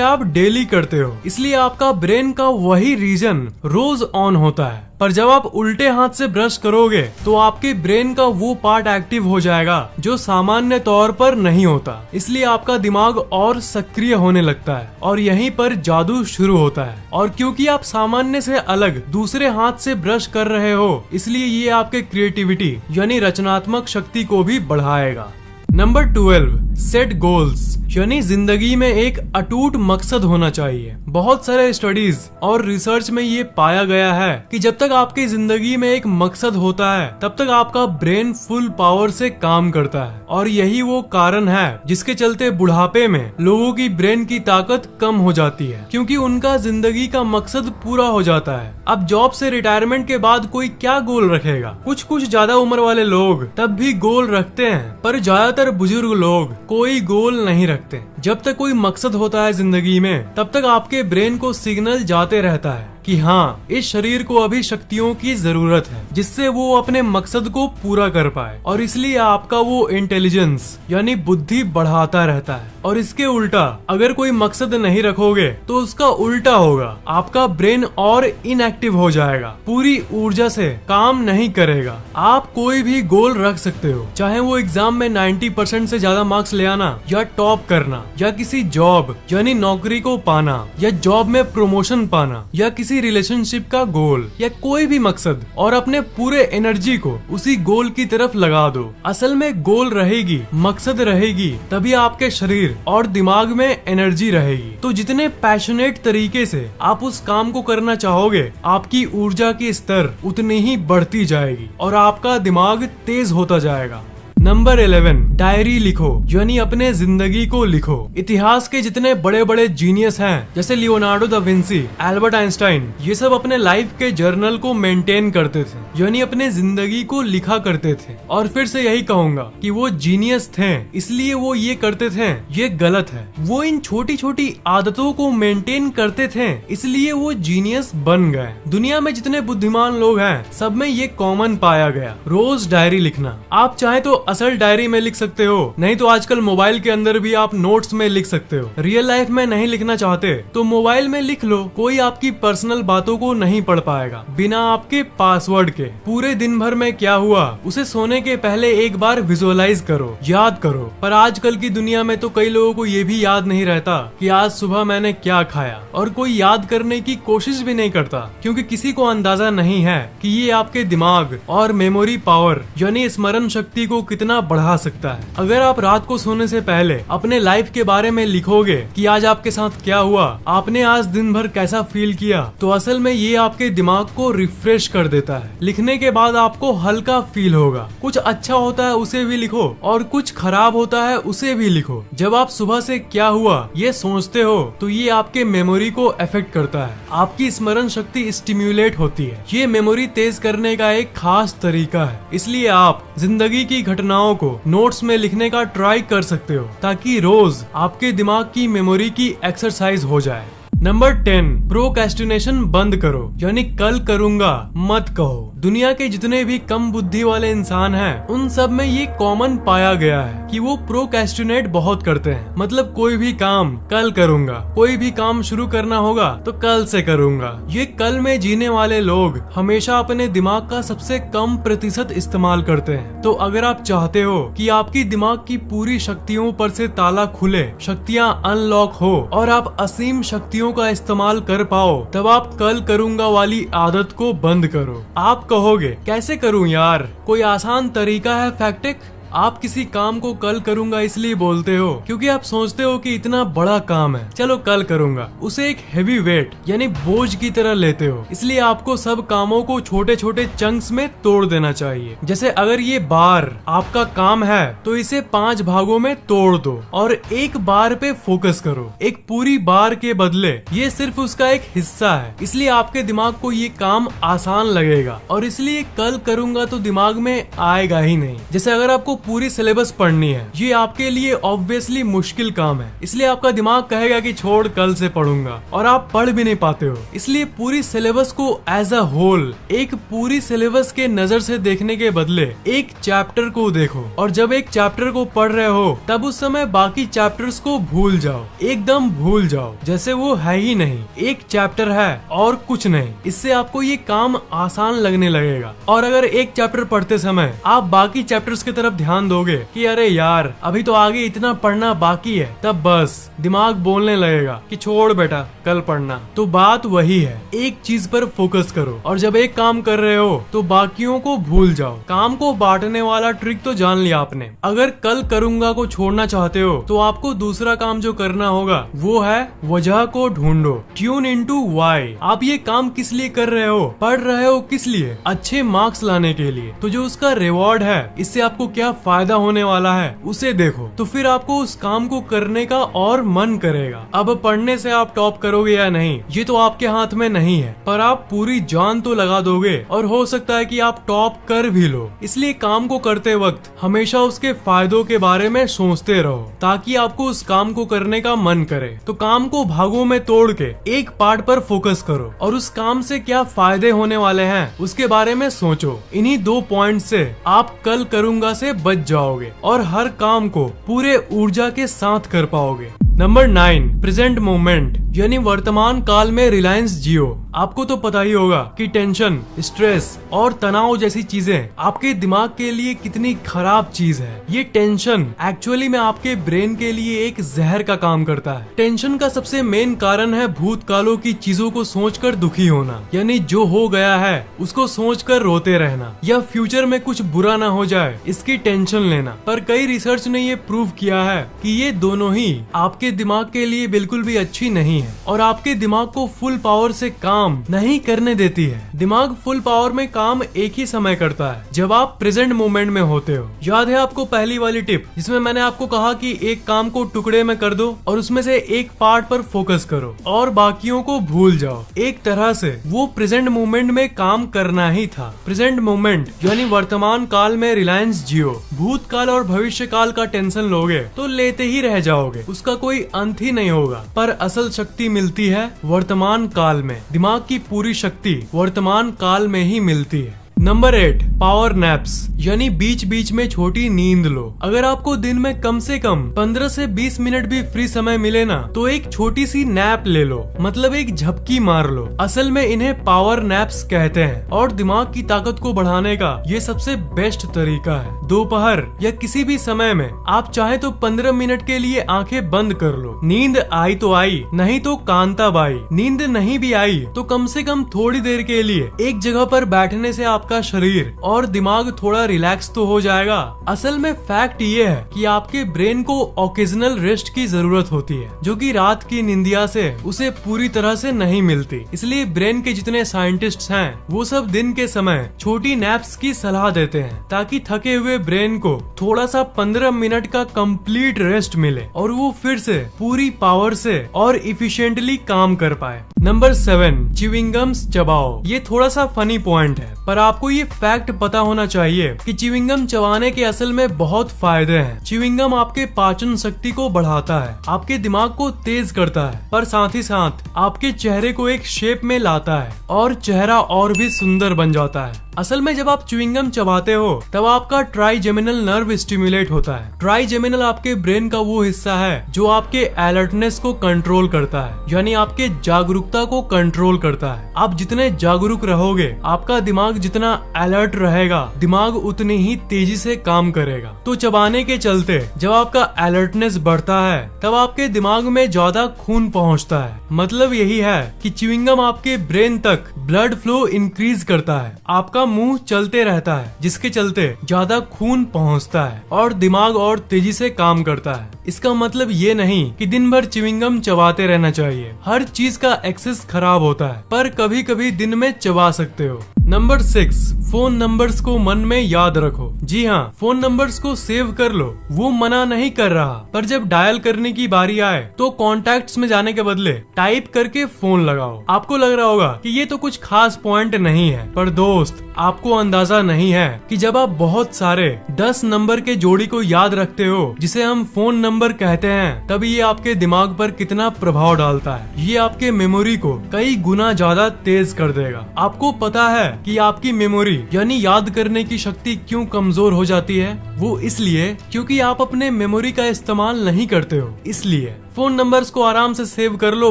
आप डेली करते हो, इसलिए आपका ब्रेन का वही रीजन रोज ऑन होता है। पर जब आप उल्टे हाथ से ब्रश करोगे तो आपके ब्रेन का वो पार्ट एक्टिव हो जाएगा जो सामान्य तौर पर नहीं होता, इसलिए आपका दिमाग और सक्रिय होने लगता है और यहीं पर जादू शुरू होता है। और क्योंकि आप सामान्य से अलग दूसरे हाथ से ब्रश कर रहे हो, इसलिए ये आपके क्रिएटिविटी यानी रचनात्मक शक्ति को भी बढ़ाएगा। नंबर 12, सेट गोल्स, यानी जिंदगी में एक अटूट मकसद होना चाहिए। बहुत सारे स्टडीज और रिसर्च में ये पाया गया है कि जब तक आपकी जिंदगी में एक मकसद होता है तब तक आपका ब्रेन फुल पावर से काम करता है, और यही वो कारण है जिसके चलते बुढ़ापे में लोगों की ब्रेन की ताकत कम हो जाती है, क्योंकि उनका जिंदगी का मकसद पूरा हो जाता है। अब जॉब से रिटायरमेंट के बाद कोई क्या गोल रखेगा? कुछ ज्यादा उम्र वाले लोग तब भी गोल रखते हैं, पर ज्यादातर बुजुर्ग लोग कोई गोल नहीं रखते। जब तक कोई मकसद होता है जिंदगी में, तब तक आपके ब्रेन को सिग्नल जाते रहता है कि हाँ, इस शरीर को अभी शक्तियों की जरूरत है जिससे वो अपने मकसद को पूरा कर पाए, और इसलिए आपका वो इंटेलिजेंस यानी बुद्धि बढ़ाता रहता है। और इसके उल्टा अगर कोई मकसद नहीं रखोगे तो उसका उल्टा होगा, आपका ब्रेन और इनएक्टिव हो जाएगा, पूरी ऊर्जा से काम नहीं करेगा। आप कोई भी गोल रख सकते हो, चाहे वो एग्जाम में 90% से ज्यादा मार्क्स ले आना, या टॉप करना, या किसी जॉब यानी नौकरी को पाना, या जॉब में प्रमोशन पाना, या किसी रिलेशनशिप का गोल, या कोई भी मकसद, और अपने पूरे एनर्जी को उसी गोल की तरफ लगा दो। असल में गोल रहेगी, मकसद रहेगी, तभी आपके शरीर और दिमाग में एनर्जी रहेगी। तो जितने पैशनेट तरीके से आप उस काम को करना चाहोगे, आपकी ऊर्जा की स्तर उतनी ही बढ़ती जाएगी और आपका दिमाग तेज होता जाएगा। नंबर 11, डायरी लिखो, यानी अपने जिंदगी को लिखो। इतिहास के जितने बड़े बड़े जीनियस हैं, जैसे Leonardo da Vinci, Albert Einstein, ये सब अपने लाइफ के जर्नल को मेंटेन करते थे, यानी अपने जिंदगी को लिखा करते थे। और फिर से यही कहूंगा कि वो जीनियस थे, इसलिए वो ये करते थे, ये गलत है। वो इन छोटी छोटी आदतों को मेंटेन करते थे, इसलिए वो जीनियस बन गए। दुनिया में जितने बुद्धिमान लोग हैं, सब में ये कॉमन पाया गया, रोज डायरी लिखना। आप चाहे तो असल डायरी में लिख सकते हो, नहीं तो आजकल मोबाइल के अंदर भी आप नोट्स में लिख सकते हो। रियल लाइफ में नहीं लिखना चाहते तो मोबाइल में लिख लो, कोई आपकी पर्सनल बातों को नहीं पढ़ पाएगा बिना आपके पासवर्ड के। पूरे दिन भर में क्या हुआ उसे सोने के पहले एक बार विजुअलाइज करो, याद करो। पर आजकल की दुनिया में तो कई लोगों को ये भी याद नहीं रहता कि आज सुबह मैंने क्या खाया, और कोई याद करने की कोशिश भी नहीं करता, क्योंकि किसी को अंदाजा नहीं है कि ये आपके दिमाग और मेमोरी पावर यानी स्मरण शक्ति को कितना बढ़ा सकता है। अगर आप रात को सोने से पहले अपने लाइफ के बारे में लिखोगे कि आज आपके साथ क्या हुआ, आपने आज दिन भर कैसा फील किया, तो असल में ये आपके दिमाग को रिफ्रेश कर देता है। लिखने के बाद आपको हल्का फील होगा। कुछ अच्छा होता है उसे भी लिखो, और कुछ खराब होता है उसे भी लिखो। जब आप सुबह से क्या हुआ ये सोचते हो तो ये आपके मेमोरी को अफेक्ट करता है, आपकी स्मरण शक्ति स्टिम्युलेट होती है। ये मेमोरी तेज करने का एक खास तरीका है, इसलिए आप जिंदगी की घटनाओं को नोट्स में लिखने का ट्राई कर सकते हो, ताकि रोज आपके दिमाग की मेमोरी की एक्सरसाइज हो जाए। नंबर 10, प्रोक्रेस्टिनेशन बंद करो, यानी कल करूंगा मत कहो। दुनिया के जितने भी कम बुद्धि वाले इंसान हैं, उन सब में ये कॉमन पाया गया है कि वो प्रोक्रेस्टिनेट बहुत करते हैं। मतलब कोई भी काम कल करूंगा, कोई भी काम शुरू करना होगा तो कल से करूंगा। ये कल में जीने वाले लोग हमेशा अपने दिमाग का सबसे कम प्रतिशत इस्तेमाल करते हैं। तो अगर आप चाहते हो कि आपकी दिमाग की पूरी शक्तियों पर से ताला खुले, शक्तियाँ अनलॉक हो और आप असीम शक्तियों का इस्तेमाल कर पाओ, तब आप कल करूंगा वाली आदत को बंद करो। आप कहोगे कैसे करूं यार, कोई आसान तरीका है फैक्टिक? आप किसी काम को कल करूंगा इसलिए बोलते हो क्योंकि आप सोचते हो कि इतना बड़ा काम है, चलो कल करूंगा। उसे एक हेवी वेट यानी बोझ की तरह लेते हो, इसलिए आपको सब कामों को छोटे छोटे चंक्स में तोड़ देना चाहिए। जैसे अगर ये बार आपका काम है तो इसे 5 भागों में तोड़ दो और एक बार पे फोकस करो। एक पूरी बार के बदले ये सिर्फ उसका एक हिस्सा है, इसलिए आपके दिमाग को ये काम आसान लगेगा और इसलिए कल करूंगा तो दिमाग में आएगा ही नहीं। जैसे अगर आपको पूरी सिलेबस पढ़नी है, ये आपके लिए ऑब्वियसली मुश्किल काम है। इसलिए आपका दिमाग कहेगा कि छोड़ कल से पढ़ूंगा, और आप पढ़ भी नहीं पाते हो। इसलिए पूरी सिलेबस को एज अ होल, एक पूरी सिलेबस के नजर से देखने के बदले एक चैप्टर को देखो, और जब एक चैप्टर को पढ़ रहे हो तब उस समय बाकी चैप्टर्स को भूल जाओ, एकदम भूल जाओ जैसे वो है ही नहीं। एक चैप्टर है और कुछ नहीं। इससे आपको ये काम आसान लगने लगेगा। और अगर एक चैप्टर पढ़ते समय आप बाकी चैप्टर्स की तरफ ध्यान दोगे कि अरे यार अभी तो आगे इतना पढ़ना बाकी है, तब बस दिमाग बोलने लगेगा कि छोड़ बेटा कल पढ़ना। तो बात वही है, एक चीज पर फोकस करो, और जब एक काम कर रहे हो तो बाकियों को भूल जाओ। काम को बांटने वाला ट्रिक तो जान लिया आपने। अगर कल करूंगा को छोड़ना चाहते हो तो आपको दूसरा काम जो करना होगा वो है वजह को ढूंढो। Tune into why. आप ये काम किस लिए कर रहे हो, पढ़ रहे हो किस लिए? अच्छे मार्क्स लाने के लिए। तो जो उसका रिवॉर्ड है, इससे आपको क्या फायदा होने वाला है उसे देखो, तो फिर आपको उस काम को करने का और मन करेगा। अब पढ़ने से आप टॉप करोगे या नहीं ये तो आपके हाथ में नहीं है, पर आप पूरी जान तो लगा दोगे, और हो सकता है कि आप टॉप कर भी लो। इसलिए काम को करते वक्त हमेशा उसके फायदों के बारे में सोचते रहो, ताकि आपको उस काम को करने का मन करे। तो काम को भागों में तोड़ के एक पार्ट पर फोकस करो, और उस काम से क्या फायदे होने वाले हैं उसके बारे में सोचो। इन्हीं 2 पॉइंट से आप कल करूंगा से बच जाओगे, और हर काम को पूरे ऊर्जा के साथ कर पाओगे। नंबर 9, प्रेजेंट मोमेंट, यानी वर्तमान काल में रिलायंस जियो। आपको तो पता ही होगा कि टेंशन, स्ट्रेस और तनाव जैसी चीजें आपके दिमाग के लिए कितनी खराब चीज है। ये टेंशन एक्चुअली में आपके ब्रेन के लिए एक जहर का काम करता है। टेंशन का सबसे मेन कारण है भूतकालों की चीजों को सोचकर दुखी होना, यानी जो हो गया है उसको सोचकर रोते रहना, या फ्यूचर में कुछ बुरा ना हो जाए इसकी टेंशन लेना। पर कई रिसर्च ने ये प्रूव किया है कि ये दोनों ही आपके दिमाग के लिए बिल्कुल भी अच्छी नहीं है, और आपके दिमाग को फुल पावर से काम नहीं करने देती है। दिमाग फुल पावर में काम एक ही समय करता है, जब आप प्रेजेंट मोमेंट में होते हो। याद है आपको पहली वाली टिप जिसमें मैंने आपको कहा कि एक काम को टुकड़े में कर दो और उसमें से एक पार्ट पर फोकस करो और बाकियों को भूल जाओ। एक तरह से वो प्रेजेंट मोमेंट में काम करना ही था। प्रेजेंट मोमेंट यानी वर्तमान काल में रिलायंस जियो। भूतकाल और भविष्य काल का टेंशन लोगे तो लेते ही रह जाओगे, उसका कोई अंत ही नहीं होगा। पर असल शक्ति मिलती है वर्तमान काल में। दिमाग की पूरी शक्ति वर्तमान काल में ही मिलती है। नंबर 8, पावर नैप्स, यानी बीच बीच में छोटी नींद लो। अगर आपको दिन में कम से कम 15 से 20 मिनट भी फ्री समय मिले ना, तो एक छोटी सी नैप ले लो, मतलब एक झपकी मार लो। असल में इन्हें पावर नैप्स कहते हैं, और दिमाग की ताकत को बढ़ाने का ये सबसे बेस्ट तरीका है। दोपहर या किसी भी समय में आप चाहे तो 15 मिनट के लिए आंखें बंद कर लो। नींद आई तो आई, नहीं तो कांता बाई। नींद नहीं भी आई तो कम से कम थोड़ी देर के लिए एक जगह पर बैठने से आपका शरीर और दिमाग थोड़ा रिलैक्स तो हो जाएगा। असल में फैक्ट ये है कि आपके ब्रेन को ओकेजनल रेस्ट की जरूरत होती है, जो कि रात की निंदिया से उसे पूरी तरह से नहीं मिलती। इसलिए ब्रेन के जितने साइंटिस्ट्स हैं वो सब दिन के समय छोटी नैप्स की सलाह देते हैं, ताकि थके हुए ब्रेन को थोड़ा सा 15 मिनट का कंप्लीट रेस्ट मिले और वो फिर से पूरी पावर से और इफिशिएंटली काम कर पाए। नंबर 7, च्युइंग गम्स चबाओ। ये थोड़ा सा फनी पॉइंट है, पर आपको ये फैक्ट पता होना चाहिए कि च्युइंग गम चबाने के असल में बहुत फायदे हैं। च्युइंग गम आपके पाचन शक्ति को बढ़ाता है, आपके दिमाग को तेज करता है, पर साथ ही साथ आपके चेहरे को एक शेप में लाता है और चेहरा और भी सुंदर बन जाता है। असल में जब आप च्युइंग गम चबाते हो तब आपका ट्राइजेमिनल नर्व स्टिमुलेट होता है। ट्राइजेमिनल आपके ब्रेन का वो हिस्सा है जो आपके अलर्टनेस को कंट्रोल करता है, यानी आपके जागरूकता को कंट्रोल करता है। आप जितने जागरूक रहोगे, आपका दिमाग जितना अलर्ट रहेगा, दिमाग उतनी ही तेजी से काम करेगा। तो चबाने के चलते जब आपका अलर्टनेस बढ़ता है तब आपके दिमाग में ज्यादा खून पहुंचता है। मतलब यही है कि च्युइंग गम आपके ब्रेन तक ब्लड फ्लो इंक्रीज करता है, आपका मुंह चलते रहता है, जिसके चलते ज्यादा खून पहुंचता है और दिमाग और तेजी से काम करता है। इसका मतलब ये नहीं कि दिन भर च्युइंग गम चबाते रहना चाहिए। हर चीज का एक्सेस खराब होता है, पर कभी कभी दिन में चबा सकते हो। नंबर 6, फोन नंबर्स को मन में याद रखो। जी हाँ, फोन नंबर्स को सेव कर लो, वो मना नहीं कर रहा, पर जब डायल करने की बारी आए तो कॉन्टैक्ट्स में जाने के बदले टाइप करके फोन लगाओ। आपको लग रहा होगा कि ये तो कुछ खास पॉइंट नहीं है, पर दोस्त आपको अंदाजा नहीं है कि जब आप बहुत सारे 10 नंबर के जोड़ी को याद रखते हो, जिसे हम फोन नंबर कहते हैं, तब ये आपके दिमाग पर कितना प्रभाव डालता है। ये आपके मेमोरी को कई गुना ज्यादा तेज कर देगा। आपको पता है कि आपकी मेमोरी यानी याद करने की शक्ति क्यों कमजोर हो जाती है? वो इसलिए क्योंकि आप अपने मेमोरी का इस्तेमाल नहीं करते हो। इसलिए फोन नंबर्स को आराम से सेव कर लो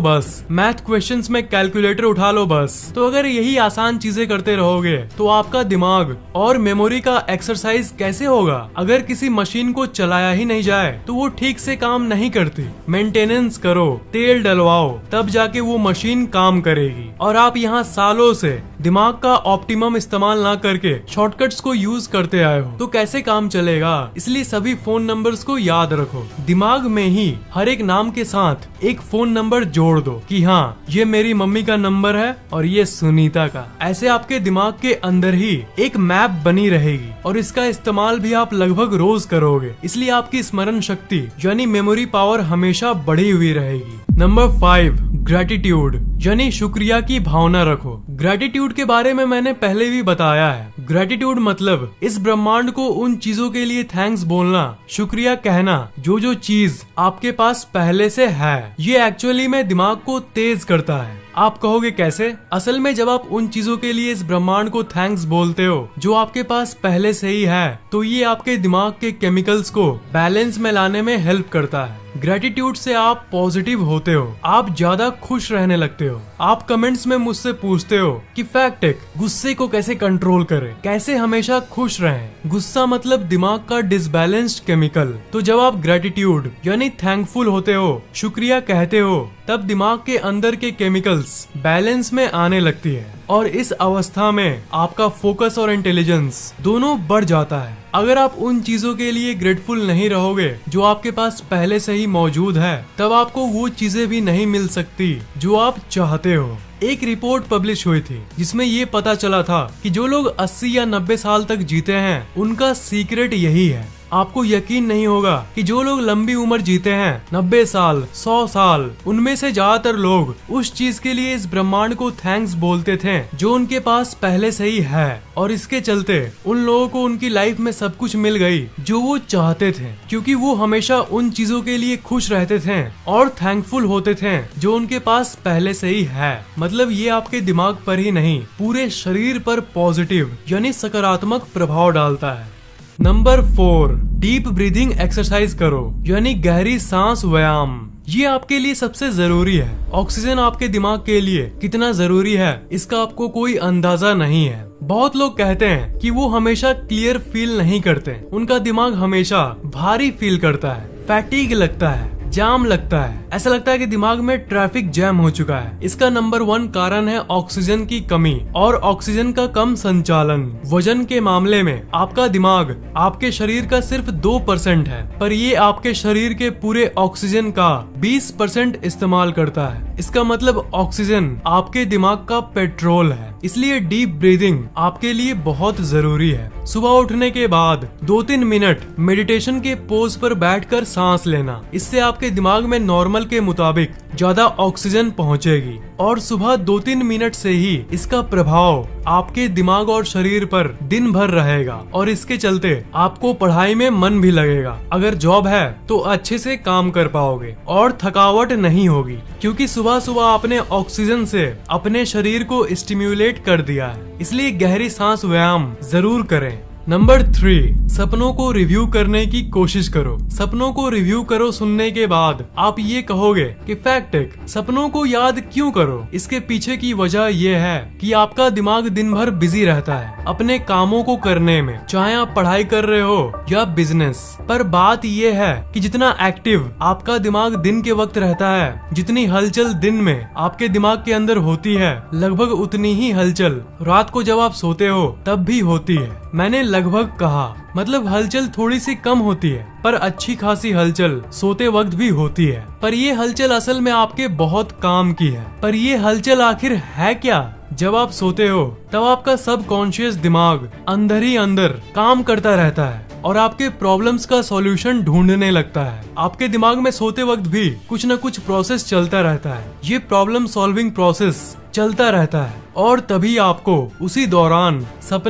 बस। मैथ क्वेश्चंस में कैलकुलेटर उठा लो बस। तो अगर यही आसान चीजें करते रहोगे तो आपका दिमाग और मेमोरी का एक्सरसाइज कैसे होगा? अगर किसी मशीन को चलाया ही नहीं जाए तो वो ठीक से काम नहीं करती। मेंटेनेंस करो, तेल डलवाओ, तब जाके वो मशीन काम करेगी। और आप यहाँ सालों से दिमाग का ऑप्टिमम इस्तेमाल ना करके शॉर्टकट्स को यूज करते आए हो, तो कैसे काम चलेगा? इसलिए सभी फोन नंबर्स को याद रखो। दिमाग में ही हर एक नाम के साथ एक फोन नंबर जोड़ दो कि हाँ, ये मेरी मम्मी का नंबर है और ये सुनीता का। ऐसे आपके दिमाग के अंदर ही एक मैप बनी रहेगी और इसका इस्तेमाल भी आप लगभग रोज करोगे। इसलिए आपकी स्मरण शक्ति यानी मेमोरी पावर हमेशा बढ़ी हुई रहेगी। नंबर 5, ग्रेटिट्यूड यानी शुक्रिया की भावना रखो। ग्रेटिट्यूड के बारे में मैंने पहले भी बताया है। ग्रेटिट्यूड मतलब इस ब्रह्मांड को उन चीजों के लिए थैंक्स बोलना, शुक्रिया कहना जो चीज आपके पास पहले से है। ये एक्चुअली में दिमाग को तेज करता है। आप कहोगे कैसे? असल में जब आप उन चीजों के लिए इस ब्रह्मांड को थैंक्स बोलते हो जो आपके पास पहले से ही है, तो ये आपके दिमाग के केमिकल्स को बैलेंस में लाने में हेल्प करता है। ग्रेटिट्यूड से आप पॉजिटिव होते हो, आप ज्यादा खुश रहने लगते हो। आप कमेंट्स में मुझसे पूछते हो कि फैक्ट टेक गुस्से को कैसे कंट्रोल करें, कैसे हमेशा खुश रहें। गुस्सा मतलब दिमाग का डिसबैलेंस्ड केमिकल। तो जब आप ग्रेटिट्यूड यानी थैंकफुल होते हो, शुक्रिया कहते हो, तब दिमाग के अंदर के केमिकल्स बैलेंस में आने लगती है और इस अवस्था में आपका फोकस और इंटेलिजेंस दोनों बढ़ जाता है। अगर आप उन चीजों के लिए ग्रेटफुल नहीं रहोगे जो आपके पास पहले से ही मौजूद है, तब आपको वो चीजें भी नहीं मिल सकती जो आप चाहते हो। एक रिपोर्ट पब्लिश हुई थी जिसमें ये पता चला था कि जो लोग 80 या 90 साल तक जीते हैं, उनका सीक्रेट यही है। आपको यकीन नहीं होगा कि जो लोग लंबी उम्र जीते हैं, 90 साल, 100 साल, उनमें से ज्यादातर लोग उस चीज के लिए इस ब्रह्मांड को थैंक्स बोलते थे जो उनके पास पहले से ही है। और इसके चलते उन लोगों को उनकी लाइफ में सब कुछ मिल गई जो वो चाहते थे, क्योंकि वो हमेशा उन चीजों के लिए खुश रहते थे और थैंकफुल होते थे जो उनके पास पहले से ही है। मतलब ये आपके दिमाग पर ही नहीं, पूरे शरीर पर पॉजिटिव यानी सकारात्मक प्रभाव डालता है। नंबर 4, डीप ब्रीदिंग एक्सरसाइज करो यानी गहरी सांस व्यायाम। ये आपके लिए सबसे जरूरी है। ऑक्सीजन आपके दिमाग के लिए कितना जरूरी है इसका आपको कोई अंदाजा नहीं है। बहुत लोग कहते हैं कि वो हमेशा क्लियर फील नहीं करते, उनका दिमाग हमेशा भारी फील करता है, फैटीग लगता है, जाम लगता है, ऐसा लगता है कि दिमाग में ट्रैफिक जैम हो चुका है। इसका नंबर 1 कारण है ऑक्सीजन की कमी और ऑक्सीजन का कम संचालन। वजन के मामले में आपका दिमाग आपके शरीर का सिर्फ 2% है, पर ये आपके शरीर के पूरे ऑक्सीजन का 20% इस्तेमाल करता है। इसका मतलब ऑक्सीजन आपके दिमाग का पेट्रोल है। इसलिए डीप ब्रीदिंग आपके लिए बहुत जरूरी है। सुबह उठने के बाद 2-3 मिनट मेडिटेशन के पोज पर बैठकर सांस लेना, इससे आपके दिमाग में नॉर्मल के मुताबिक ज्यादा ऑक्सीजन पहुंचेगी और सुबह 2-3 मिनट से ही इसका प्रभाव आपके दिमाग और शरीर पर दिन भर रहेगा और इसके चलते आपको पढ़ाई में मन भी लगेगा। अगर जॉब है तो अच्छे से काम कर पाओगे और थकावट नहीं होगी, क्योंकि सुबह सुबह आपने ऑक्सीजन से अपने शरीर को स्टिम्युलेट कर दिया है। इसलिए गहरी सांस व्यायाम जरूर करें। नंबर 3, सपनों को रिव्यू करने की कोशिश करो। सपनों को रिव्यू करो सुनने के बाद आप ये कहोगे कि फैक्ट टेक सपनों को याद क्यों करो? इसके पीछे की वजह ये है कि आपका दिमाग दिन भर बिजी रहता है अपने कामों को करने में, चाहे आप पढ़ाई कर रहे हो या बिजनेस। पर बात ये है कि जितना एक्टिव आपका दिमाग दिन के वक्त रहता है, जितनी हलचल दिन में आपके दिमाग के अंदर होती है, लगभग उतनी ही हलचल रात को जब आप सोते हो तब भी होती है। मैंने लगभग कहा, मतलब हलचल थोड़ी सी कम होती है, पर अच्छी खासी हलचल सोते वक्त भी होती है। पर ये हलचल असल में आपके बहुत काम की है। पर ये हलचल आखिर है क्या? जब आप सोते हो तब आपका सबकॉन्शियस दिमाग अंदर ही अंदर काम करता रहता है और आपके प्रॉब्लम्स का सॉल्यूशन ढूंढने लगता है। आपके दिमाग में सोते वक्त भी कुछ न कुछ प्रोसेस चलता रहता है। ये प्रॉब्लम सॉल्विंग प्रोसेस चलता रहता है और तभी आपको उसी दौरान सपने